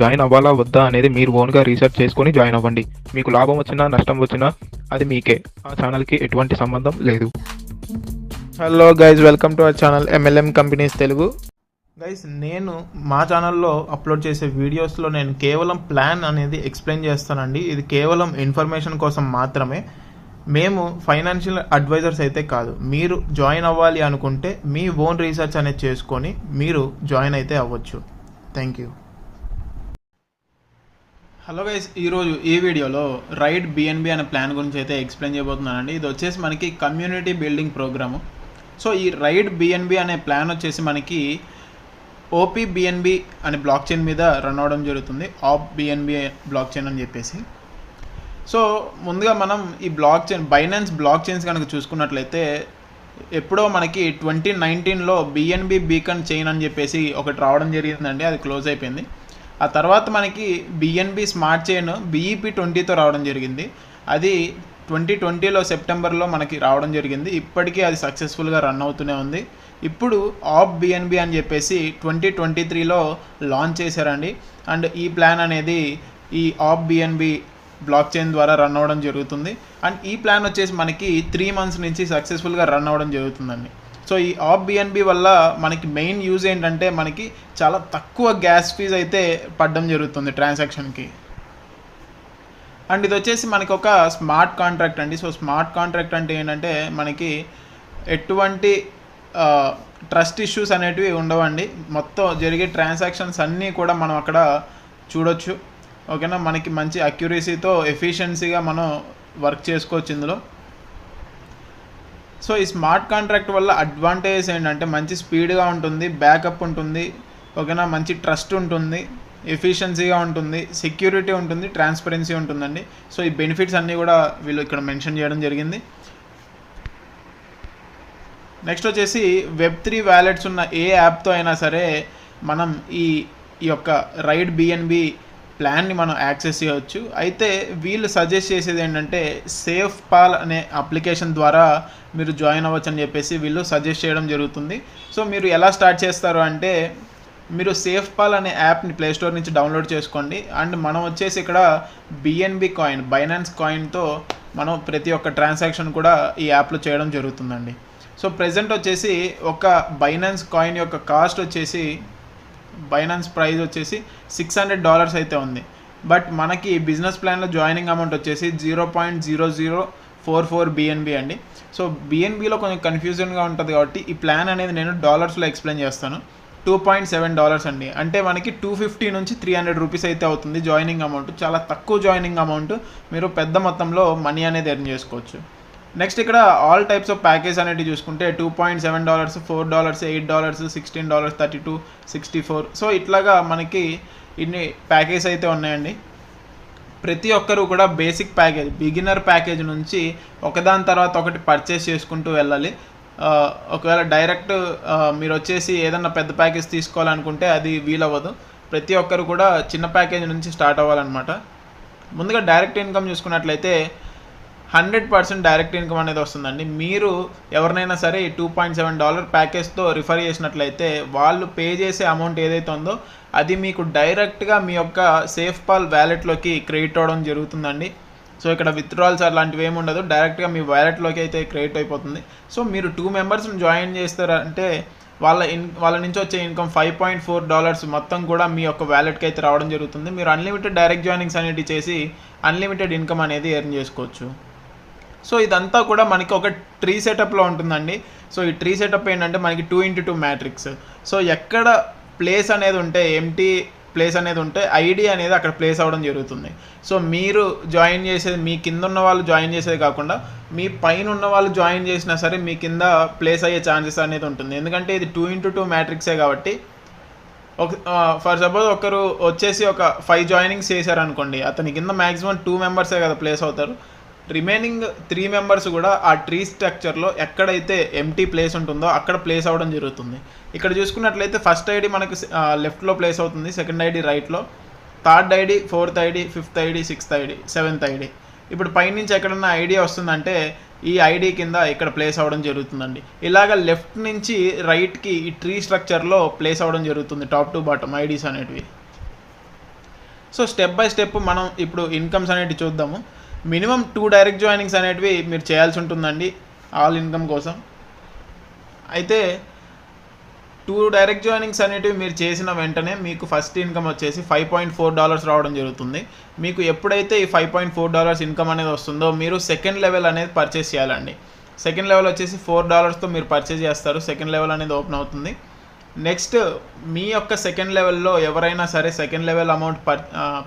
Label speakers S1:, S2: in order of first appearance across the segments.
S1: Join అవ్వాలా వద్దా అనేది మీరు ఓన్గా రీసెర్చ్ చేసుకొని జాయిన్ అవ్వండి. మీకు లాభం వచ్చినా నష్టం వచ్చినా అది మీకే, ఆ ఛానల్కి ఎటువంటి సంబంధం లేదు.
S2: Hello guys, welcome to our channel MLM companies Telugu. Guys, నేను మా ఛానల్లో అప్లోడ్ చేసే వీడియోస్లో నేను కేవలం ప్లాన్ అనేది ఎక్స్ప్లెయిన్ చేస్తానండి. ఇది కేవలం ఇన్ఫర్మేషన్ కోసం మాత్రమే. మేము ఫైనాన్షియల్ అడ్వైజర్స్ అయితే కాదు. మీరు జాయిన్ అవ్వాలి అనుకుంటే మీ ఓన్ రీసెర్చ్ అనేది చేసుకొని మీరు జాయిన్ అయితే అవ్వచ్చు. Thank you. హలో గైస్, ఈరోజు ఈ వీడియోలో రైడ్ BNB అనే ప్లాన్ గురించి అయితే ఎక్స్ప్లెయిన్ చేయబోతున్నానండి. ఇది వచ్చేసి మనకి కమ్యూనిటీ బిల్డింగ్ ప్రోగ్రాము. సో ఈ రైడ్ BNB అనే ప్లాన్ వచ్చేసి మనకి OP-BNB అనే బ్లాక్ చైన్ మీద రన్ అవ్వడం జరుగుతుంది. OP-BNB బ్లాక్ చైన్ అని చెప్పేసి. సో ముందుగా మనం ఈ block chain Binance block chains కనుక చూసుకున్నట్లయితే ఎప్పుడో మనకి 2019లో BNB బీకన్ చైన్ అని చెప్పేసి ఒకటి రావడం జరిగిందండి. అది క్లోజ్ అయిపోయింది. ఆ తర్వాత మనకి BNB స్మార్ట్ చైన్ BEP20తో రావడం జరిగింది. అది 2020లో సెప్టెంబర్లో మనకి రావడం జరిగింది. ఇప్పటికీ అది సక్సెస్ఫుల్గా రన్ అవుతూనే ఉంది. ఇప్పుడు OP-BNB అని చెప్పేసి 2023లో లాంచ్ చేశారండి. అండ్ ఈ ప్లాన్ అనేది ఈ OP-BNB బ్లాక్ చైన్ ద్వారా రన్ అవ్వడం జరుగుతుంది. అండ్ ఈ ప్లాన్ వచ్చేసి మనకి 3 మంత్స్ నుంచి సక్సెస్ఫుల్గా రన్ అవ్వడం జరుగుతుందండి. సో ఈ OP-BNB వల్ల మనకి మెయిన్ యూజ్ ఏంటంటే మనకి చాలా తక్కువ గ్యాస్ ఫీజ్ అయితే పడడం జరుగుతుంది ట్రాన్సాక్షన్కి. అండ్ ఇది వచ్చేసి మనకి ఒక స్మార్ట్ కాంట్రాక్ట్ అండి. సో స్మార్ట్ కాంట్రాక్ట్ అంటే ఏంటంటే మనకి ఎటువంటి ట్రస్ట్ ఇష్యూస్ అనేటివి ఉండవండి. మొత్తం జరిగే ట్రాన్సాక్షన్స్ అన్నీ కూడా మనం అక్కడ చూడొచ్చు. ఓకేనా, మనకి మంచి అక్యురసీతో ఎఫిషియన్సీగా మనం వర్క్ చేసుకోవచ్చు ఇందులో. సో ఈ స్మార్ట్ కాంట్రాక్ట్ వల్ల అడ్వాంటేజెస్ ఏంటంటే మంచి స్పీడ్గా ఉంటుంది, బ్యాకప్ ఉంటుంది, ఓకేనా, మంచి ట్రస్ట్ ఉంటుంది, ఎఫిషియన్సీగా ఉంటుంది, సెక్యూరిటీ ఉంటుంది, ట్రాన్స్పరెన్సీ ఉంటుందండి. సో ఈ బెనిఫిట్స్ అన్నీ కూడా వీళ్ళు ఇక్కడ మెన్షన్ చేయడం జరిగింది. నెక్స్ట్ వచ్చేసి Web3 వ్యాలెట్స్ ఉన్న ఏ యాప్తో అయినా సరే మనం ఈ యొక్క రైడ్ BNB ప్లాన్ని మనం యాక్సెస్ చేయవచ్చు. అయితే వీళ్ళు సజెస్ట్ చేసేది ఏంటంటే SafePal అనే అప్లికేషన్ ద్వారా మీరు జాయిన్ అవ్వచ్చు అని చెప్పేసి వీళ్ళు సజెస్ట్ చేయడం జరుగుతుంది. సో మీరు ఎలా స్టార్ట్ చేస్తారు అంటే మీరు SafePal అనే యాప్ని ప్లేస్టోర్ నుంచి డౌన్లోడ్ చేసుకోండి. అండ్ మనం వచ్చేసి ఇక్కడ BNB కాయిన్, బైనాన్స్ కాయిన్తో మనం ప్రతి ఒక్క ట్రాన్సాక్షన్ కూడా ఈ యాప్లో చేయడం జరుగుతుందండి. సో ప్రెజెంట్ వచ్చేసి ఒక బైనాన్స్ కాయిన్ యొక్క కాస్ట్ వచ్చేసి బైనాన్స్ ప్రైస్ వచ్చేసి $600 అయితే ఉంది. బట్ మనకి బిజినెస్ ప్లాన్లో జాయినింగ్ అమౌంట్ వచ్చేసి 0.0044 BNB అండి. సో BNBలో కొంచెం కన్ఫ్యూజన్గా ఉంటుంది కాబట్టి ఈ ప్లాన్ అనేది నేను డాలర్స్లో ఎక్స్ప్లెయిన్ చేస్తాను. $2.7 అండి. అంటే మనకి 250 నుంచి 300 రూపీస్ అయితే అవుతుంది జాయినింగ్ అమౌంట్. చాలా తక్కువ జాయినింగ్ అమౌంట్, మీరు పెద్ద మొత్తంలో మనీ అనేది ఎర్న్ చేసుకోవచ్చు. నెక్స్ట్ ఇక్కడ ఆల్ టైప్స్ ఆఫ్ ప్యాకేజ్ అనేది చూసుకుంటే $2.7, $4, $8, $16, $32, $64. సో ఇట్లాగా మనకి ఇన్ని ప్యాకేజ్ అయితే ఉన్నాయండి. ప్రతి ఒక్కరు కూడా బేసిక్ ప్యాకేజ్, బిగినర్ ప్యాకేజ్ నుంచి ఒకదాని తర్వాత ఒకటి పర్చేస్ చేసుకుంటూ వెళ్ళాలి. ఒకవేళ డైరెక్ట్ మీరు వచ్చేసి ఏదన్నా పెద్ద ప్యాకేజ్ తీసుకోవాలనుకుంటే అది వీలవ్వదు. ప్రతి ఒక్కరు కూడా చిన్న ప్యాకేజ్ నుంచి స్టార్ట్ అవ్వాలన్నమాట. ముందుగా డైరెక్ట్ ఇన్కమ్ చూసుకున్నట్లయితే 100% డైరెక్ట్ ఇన్కమ్ అనేది వస్తుందండి. మీరు ఎవరినైనా సరే ఈ $2.7 ప్యాకేజ్తో రిఫర్ చేసినట్లయితే వాళ్ళు పే చేసే అమౌంట్ ఏదైతే ఉందో అది మీకు డైరెక్ట్గా మీ యొక్క SafePal వ్యాలెట్లోకి క్రెడిట్ అవ్వడం జరుగుతుందండి. సో ఇక్కడ విత్డ్రాల్స్ అలాంటివి ఏమి ఉండదు, డైరెక్ట్గా మీ వ్యాలెట్లోకి అయితే క్రెడిట్ అయిపోతుంది. సో మీరు 2 మెంబర్స్ని జాయిన్ చేస్తారంటే వాళ్ళ నుంచి వచ్చే ఇన్కమ్ $5.4 మొత్తం కూడా మీ యొక్క వ్యాలెట్కి అయితే రావడం జరుగుతుంది. మీరు అన్లిమిటెడ్ డైరెక్ట్ జాయినింగ్స్ అనేవి చేసి అన్లిమిటెడ్ ఇన్కమ్ అనేది ఎర్న్ చేసుకోవచ్చు. సో ఇదంతా కూడా మనకి ఒక ట్రీ సెటప్లో ఉంటుందండి. సో ఈ ట్రీ సెటప్ ఏంటంటే మనకి 2x2 మ్యాట్రిక్స్. సో ఎక్కడ ప్లేస్ అనేది ఉంటే, ఎంటీ ప్లేస్ అనేది ఉంటే ఐడి అనేది అక్కడ ప్లేస్ అవ్వడం జరుగుతుంది. సో మీరు జాయిన్ చేసేది, మీ కింద ఉన్న వాళ్ళు జాయిన్ చేసేది కాకుండా మీ పైన ఉన్న వాళ్ళు జాయిన్ చేసినా సరే మీ కింద ప్లేస్ అయ్యే ఛాన్సెస్ అనేది ఉంటుంది. ఎందుకంటే ఇది 2x2 మ్యాట్రిక్సే కాబట్టి ఫర్ సపోజ్ ఒకరు వచ్చేసి ఒక 5 జాయినింగ్స్ చేశారనుకోండి, అతని కింద మ్యాక్సిమం 2 మెంబర్సే కదా ప్లేస్ అవుతారు. రిమైనింగ్ 3 మెంబర్స్ కూడా ఆ ట్రీ స్ట్రక్చర్లో ఎక్కడైతే ఎంటీ ప్లేస్ ఉంటుందో అక్కడ ప్లేస్ అవ్వడం జరుగుతుంది. ఇక్కడ చూసుకున్నట్లయితే ఫస్ట్ ఐడి మనకి లెఫ్ట్లో ప్లేస్ అవుతుంది, సెకండ్ ఐడి రైట్లో, third ID, fourth ID, fifth ID, sixth ID, seventh ID. ఇప్పుడు పైనుంచి ఎక్కడన్నా ఐడియా వస్తుందంటే ఈ ఐడి కింద ఇక్కడ ప్లేస్ అవ్వడం జరుగుతుందండి. ఇలాగ లెఫ్ట్ నుంచి రైట్కి ఈ ట్రీ స్ట్రక్చర్లో ప్లేస్ అవ్వడం జరుగుతుంది, టాప్ టు బాటమ్ ఐడీస్ అనేటివి. సో స్టెప్ బై స్టెప్ మనం ఇప్పుడు ఇన్కమ్స్ అనేటివి చూద్దాము. మినిమం 2 డైరెక్ట్ జాయినింగ్స్ అనేటివి మీరు చేయాల్సి ఉంటుందండి ఆల్ ఇన్కమ్ కోసం. అయితే 2 డైరెక్ట్ జాయినింగ్స్ అనేటివి మీరు చేసిన వెంటనే మీకు ఫస్ట్ ఇన్కమ్ వచ్చేసి $5.4 రావడం జరుగుతుంది. మీకు ఎప్పుడైతే ఈ $5.4 ఇన్కమ్ అనేది వస్తుందో మీరు సెకండ్ లెవెల్ అనేది పర్చేస్ చేయాలండి. సెకండ్ లెవెల్ వచ్చేసి $4తో మీరు పర్చేస్ చేస్తారు. సెకండ్ లెవెల్ అనేది ఓపెన్ అవుతుంది. నెక్స్ట్ మీ యొక్క సెకండ్ లెవెల్లో ఎవరైనా సరే సెకండ్ లెవెల్ అమౌంట్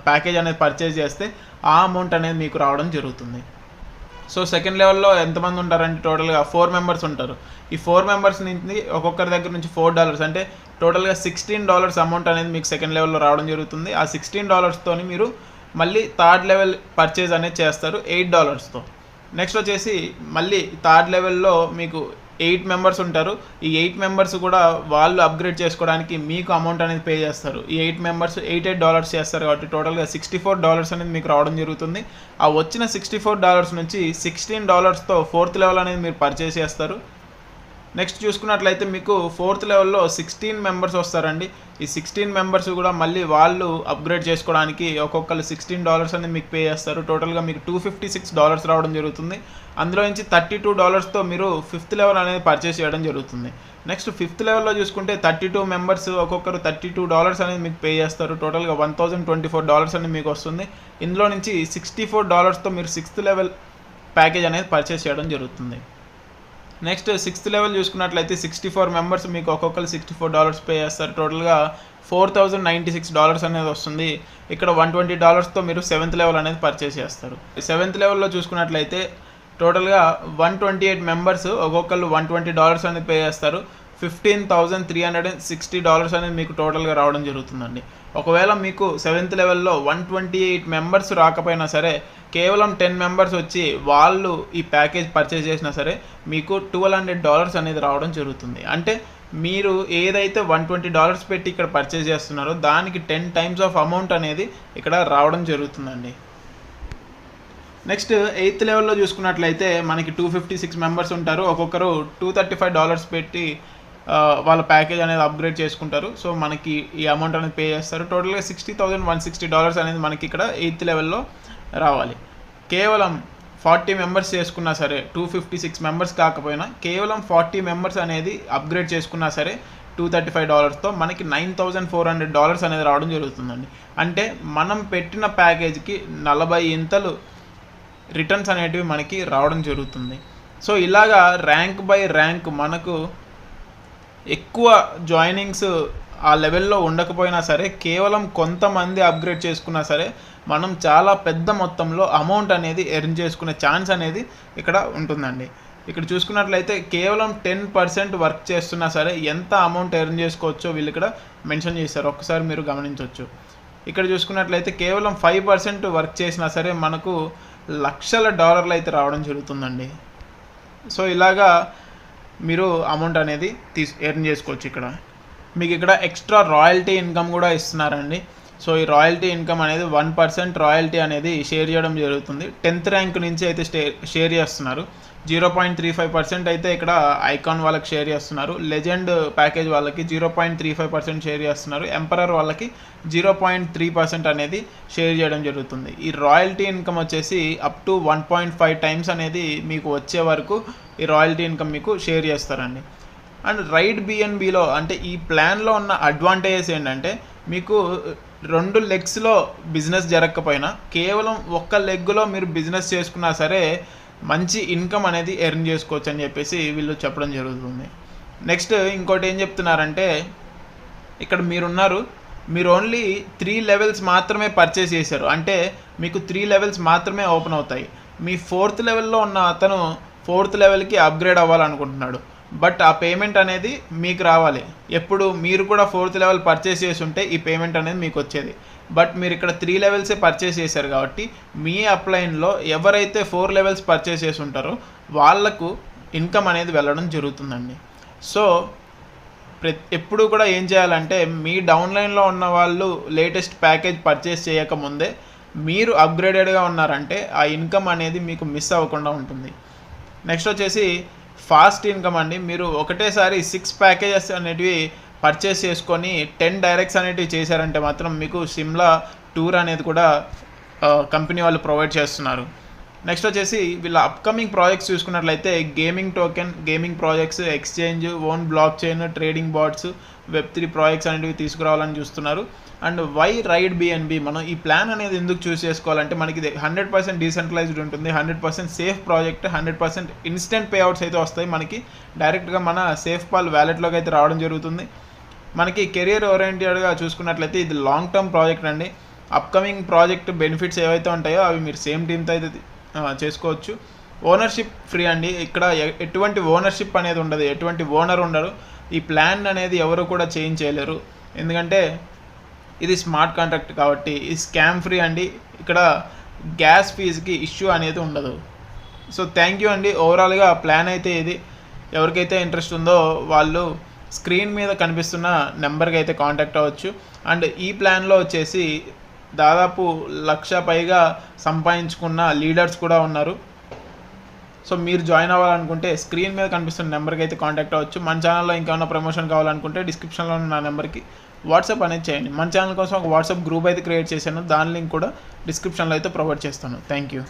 S2: ప్యాకేజ్ అనేది పర్చేస్ చేస్తే ఆ అమౌంట్ అనేది మీకు రావడం జరుగుతుంది. సో సెకండ్ లెవెల్లో ఎంతమంది ఉంటారంటే టోటల్గా 4 మెంబర్స్ ఉంటారు. ఈ 4 మెంబర్స్ నుంచి ఒక్కొక్కరి దగ్గర నుంచి $4 అంటే టోటల్గా $16 అమౌంట్ అనేది మీకు సెకండ్ లెవెల్లో రావడం జరుగుతుంది. ఆ $16తోని మీరు మళ్ళీ థర్డ్ లెవెల్ పర్చేజ్ అనేది చేస్తారు $8తో. నెక్స్ట్ వచ్చేసి మళ్ళీ థర్డ్ లెవెల్లో మీకు 8 మెంబర్స్ ఉంటారు. ఈ 8 మెంబర్స్ కూడా వాళ్ళు అప్గ్రేడ్ చేసుకోవడానికి మీకు అమౌంట్ అనేది పే చేస్తారు. ఈ 8 మెంబర్స్ $88 చేస్తారు కాబట్టి టోటల్గా $64 అనేది మీకు రావడం జరుగుతుంది. ఆ వచ్చిన $64 నుంచి $16తో ఫోర్త్ లెవెల్ అనేది మీరు పర్చేస్ చేస్తారు. నెక్స్ట్ చూసుకున్నట్లయితే మీకు ఫోర్త్ లెవెల్లో 16 మెంబర్స్ వస్తారండి. ఈ 16 మెంబర్స్ కూడా మళ్ళీ వాళ్ళు అప్గ్రేడ్ చేసుకోవడానికి ఒక్కొక్కరు $16 అనేది మీకు పే చేస్తారు. టోటల్గా మీకు $256 రావడం జరుగుతుంది. అందులో నుంచి $32తో మీరు ఫిఫ్త్ లెవెల్ అనేది పర్చేస్ చేయడం జరుగుతుంది. నెక్స్ట్ ఫిఫ్త్ లెవెల్లో చూసుకుంటే 32 మెంబర్స్ ఒక్కొక్కరు $32 అనేది మీకు పే చేస్తారు. టోటల్గా $1024 అనేది మీకు వస్తుంది. ఇందులో నుంచి $64తో మీరు సిక్స్త్ లెవెల్ ప్యాకేజ్ అనేది పర్చేస్ చేయడం జరుగుతుంది. నెక్స్ట్ సిక్స్త్ లెవెల్ చూసుకున్నట్లయితే 64 మెంబర్స్ మీకు ఒక్కొక్కరు $64 పే చేస్తారు. టోటల్గా $4096 అనేది వస్తుంది. ఇక్కడ $120తో మీరు సెవెంత్ లెవెల్ అనేది పర్చేస్ చేస్తారు. సెవెంత్ లెవెల్లో చూసుకున్నట్లయితే టోటల్గా 128 మెంబర్స్ ఒక్కొక్కరు $120 అనేది పే చేస్తారు. $15,360 అనేది మీకు టోటల్గా రావడం జరుగుతుందండి. ఒకవేళ మీకు సెవెంత్ లెవెల్లో 128 మెంబర్స్ రాకపోయినా సరే కేవలం 10 మెంబర్స్ వచ్చి వాళ్ళు ఈ ప్యాకేజ్ పర్చేస్ చేసినా సరే మీకు $1,200 అనేది రావడం జరుగుతుంది. అంటే మీరు ఏదైతే $120 పెట్టి ఇక్కడ పర్చేస్ చేస్తున్నారో దానికి 10 టైమ్స్ ఆఫ్ అమౌంట్ అనేది ఇక్కడ రావడం జరుగుతుందండి. నెక్స్ట్ ఎయిత్ లెవెల్లో చూసుకున్నట్లయితే మనకి 256 మెంబర్స్ ఉంటారు. ఒక్కొక్కరు $235 పెట్టి వాళ్ళ ప్యాకేజ్ అనేది అప్గ్రేడ్ చేసుకుంటారు. సో మనకి ఈ అమౌంట్ అనేది పే చేస్తారు. టోటల్గా $60,160 అనేది మనకి ఇక్కడ ఎయిత్ లెవెల్లో రావాలి. కేవలం 40 మెంబర్స్ చేసుకున్నా సరే 256 మెంబర్స్ కాకపోయినా కేవలం 40 మెంబర్స్ అనేది అప్గ్రేడ్ చేసుకున్నా సరే $235తో మనకి $9,400 అనేది రావడం జరుగుతుందండి. అంటే మనం పెట్టిన ప్యాకేజ్కి 40 ఇంతలు రిటర్న్స్ అనేటివి మనకి రావడం జరుగుతుంది. సో ఇలాగా ర్యాంక్ బై ర్యాంక్ మనకు ఎక్కువ జాయినింగ్స్ ఆ లెవెల్లో ఉండకపోయినా సరే కేవలం కొంతమంది అప్గ్రేడ్ చేసుకున్నా సరే మనం చాలా పెద్ద మొత్తంలో అమౌంట్ అనేది ఎర్న్ చేసుకునే ఛాన్స్ అనేది ఇక్కడ ఉంటుందండి. ఇక్కడ చూసుకున్నట్లయితే కేవలం 10% వర్క్ చేస్తున్నా సరే ఎంత అమౌంట్ ఎర్న్ చేసుకోవచ్చో వీళ్ళు ఇక్కడ మెన్షన్ చేశారు. ఒక్కసారి మీరు గమనించవచ్చు. ఇక్కడ చూసుకున్నట్లయితే కేవలం 5% వర్క్ చేసినా సరే మనకు లక్షల డాలర్లు అయితే రావడం జరుగుతుందండి. సో ఇలాగా మీరు అమౌంట్ అనేది ఎర్న్ చేసుకోవచ్చు. ఇక్కడ మీకు ఇక్కడ ఎక్స్ట్రా రాయల్టీ ఇన్కమ్ కూడా ఇస్తున్నారండి. సో ఈ రాయల్టీ ఇన్కమ్ అనేది 1% రాయల్టీ అనేది షేర్ చేయడం జరుగుతుంది. 10th ర్యాంక్ నుంచి అయితే షేర్ చేస్తున్నారు. 0.35% అయితే ఇక్కడ ఐకాన్ వాళ్ళకి షేర్ చేస్తున్నారు. లెజెండ్ ప్యాకేజ్ వాళ్ళకి 0.35% షేర్ చేస్తున్నారు. ఎంపరర్ వాళ్ళకి 0.3% అనేది షేర్ చేయడం జరుగుతుంది. ఈ రాయల్టీ ఇన్కమ్ వచ్చేసి అప్ టు 1.5 టైమ్స్ అనేది మీకు వచ్చే వరకు ఈ రాయల్టీ ఇన్కమ్ మీకు షేర్ చేస్తారండి. అండ్ రైడ్ బిఎన్బిలో అంటే ఈ ప్లాన్లో ఉన్న అడ్వాంటేజెస్ ఏంటంటే మీకు 2 లెగ్స్లో బిజినెస్ జరగకపోయినా కేవలం ఒక్క లెగ్లో మీరు బిజినెస్ చేసుకున్నా సరే మంచి ఇన్కమ్ అనేది ఎర్న్ చేసుకోవచ్చు అని చెప్పేసి వీళ్ళు చెప్పడం జరుగుతుంది. నెక్స్ట్ ఇంకోటి ఏం చెప్తున్నారంటే ఇక్కడ మీరు ఓన్లీ 3 లెవెల్స్ మాత్రమే పర్చేస్ చేశారు. అంటే మీకు 3 లెవెల్స్ మాత్రమే ఓపెన్ అవుతాయి. మీ 4th లెవెల్లో ఉన్న అతను 4th లెవెల్కి అప్గ్రేడ్ అవ్వాలనుకుంటున్నాడు. బట్ ఆ పేమెంట్ అనేది మీకు రావాలి. ఎప్పుడు మీరు కూడా 4th లెవెల్ పర్చేస్ చేసి ఉంటే ఈ పేమెంట్ అనేది మీకు వచ్చేది. బట్ మీరు ఇక్కడ 3 లెవెల్సే పర్చేస్ చేశారు కాబట్టి మీ అప్లైన్లో ఎవరైతే 4 లెవెల్స్ పర్చేస్ చేసి ఉంటారో వాళ్లకు ఇన్కమ్ అనేది వెళ్ళడం జరుగుతుందండి. సో ఎప్పుడు కూడా ఏం చేయాలంటే మీ డౌన్లైన్లో ఉన్న వాళ్ళు లేటెస్ట్ ప్యాకేజ్ పర్చేస్ చేయకముందే మీరు అప్గ్రేడెడ్గా ఉన్నారంటే ఆ ఇన్కమ్ అనేది మీకు మిస్ అవ్వకుండా ఉంటుంది. నెక్స్ట్ వచ్చేసి ఫాస్ట్ ఇన్కమ్ అండి. మీరు ఒకటేసారి 6 ప్యాకేజెస్ అనేటివి పర్చేస్ చేసుకొని 10 డైరెక్ట్స్ అనేటివి చేశారంటే మాత్రం మీకు సిమ్లా టూర్ అనేది కూడా కంపెనీ వాళ్ళు ప్రొవైడ్ చేస్తున్నారు. నెక్స్ట్ వచ్చేసి వీళ్ళ అప్కమింగ్ ప్రాజెక్ట్స్ చూసుకున్నట్లయితే gaming token, gaming projects, exchange, own block chain, trading bots, Web3 projects అనేవి తీసుకురావాలని చూస్తున్నారు. అండ్ వై రైడ్ బిఎన్బి, మనం ఈ ప్లాన్ అనేది ఎందుకు చూస్ చేసుకోవాలంటే మనకి ఇది 100% డీసెంట్రలైజ్డ్ ఉంటుంది, 100% safe project, 100% instant pay outs అయితే వస్తాయి. మనకి డైరెక్ట్గా మన సేఫ్ పాల్ వ్యాలెట్లోకి అయితే రావడం జరుగుతుంది. మనకి కెరియర్ ఓరియంటెడ్గా చూసుకున్నట్లయితే ఇది లాంగ్ టర్మ్ ప్రాజెక్ట్ అండి. అప్కమింగ్ ప్రాజెక్ట్ బెనిఫిట్స్ ఏవైతే ఉంటాయో అవి మీరు సేమ్ టీమ్తో అయితే చేసుకోవచ్చు. ఓనర్షిప్ ఫ్రీ అండి. ఇక్కడ ఎటువంటి ఓనర్షిప్ అనేది ఉండదు, ఎటువంటి ఓనర్ ఉండరు. ఈ ప్లాన్ అనేది ఎవరు కూడా చేంజ్ చేయలేరు, ఎందుకంటే ఇది స్మార్ట్ కాంట్రాక్ట్ కాబట్టి. ఈ స్కామ్ ఫ్రీ అండి. ఇక్కడ గ్యాస్ ఫీజుకి ఇష్యూ అనేది ఉండదు. సో థ్యాంక్ యూ అండి. ఓవరాల్గా ప్లాన్ అయితే ఇది. ఎవరికైతే ఇంట్రెస్ట్ ఉందో వాళ్ళు స్క్రీన్ మీద కనిపిస్తున్న నెంబర్కి అయితే కాంటాక్ట్ అవ్వచ్చు. అండ్ ఈ ప్లాన్లో వచ్చేసి దాదాపు 1,00,000 పైగా సంపాదించుకున్న లీడర్స్ కూడా ఉన్నారు. సో మీరు జాయిన్ అవ్వాలనుకుంటే స్క్రీన్ మీద కనిపిస్తున్న నెంబర్కి అయితే కాంటాక్ట్ అవ్వచ్చు. మన ఛానల్లో ఇంకేమైనా ప్రమోషన్ కావాలనుకుంటే డిస్క్రిప్షన్లో ఉన్న నా నెంబర్కి వాట్సాప్ అనేది చేయండి. మన ఛానల్ కోసం ఒక వాట్సాప్ గ్రూప్ అయితే క్రియేట్ చేశాను, దాని లింక్ కూడా డిస్క్రిప్షన్లో అయితే ప్రొవైడ్ చేస్తాను. Thank you.